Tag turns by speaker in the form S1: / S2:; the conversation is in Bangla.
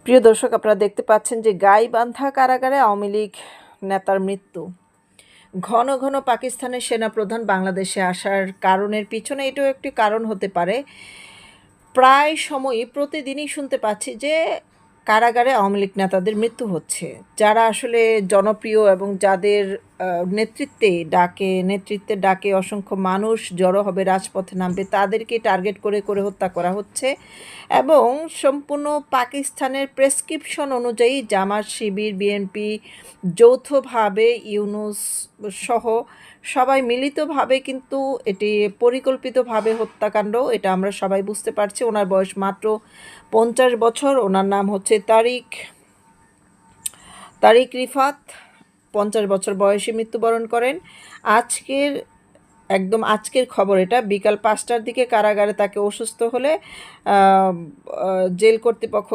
S1: প্রিয় দর্শক, আপনারা দেখতে পাচ্ছেন যে গাইবান্ধা কারাগারে আওয়ামী লীগ নেতার মৃত্যু। ঘন ঘন পাকিস্তানের সেনাপ্রধান বাংলাদেশে আসার কারণের পিছনে এটাও একটি কারণ হতে পারে। প্রায় সময়ই প্রতিদিনই শুনতে পাচ্ছি যে কারাগারে আওয়ামী লীগ নেতাদের মৃত্যু হচ্ছে, যারা আসলে জনপ্রিয় এবং যাদের নেতৃত্বের ডাকে অসংখ্য মানুষ জড়ো হবে, রাজপথে নামবে, তাদেরকে টার্গেট করে করে হত্যা করা হচ্ছে। এবং সম্পূর্ণ পাকিস্তানের প্রেসক্রিপশন অনুযায়ী জামাত, শিবির, বিএনপি যৌথভাবে, ইউনূস সহ সবাই মিলিতভাবে কিন্তু এটি পরিকল্পিতভাবে হত্যাকাণ্ড, এটা আমরা সবাই বুঝতে পারছি। ওনার বয়স মাত্র 50 বছর। ওনার নাম হচ্ছে তারিক রিফাত। 50 বছর বয়সে মৃত্যুবরণ করেন। আজকের খবর এটা। বিকাল 5টার দিকে কারাগারে তাকে অসুস্থ হলে জেল কর্তৃপক্ষ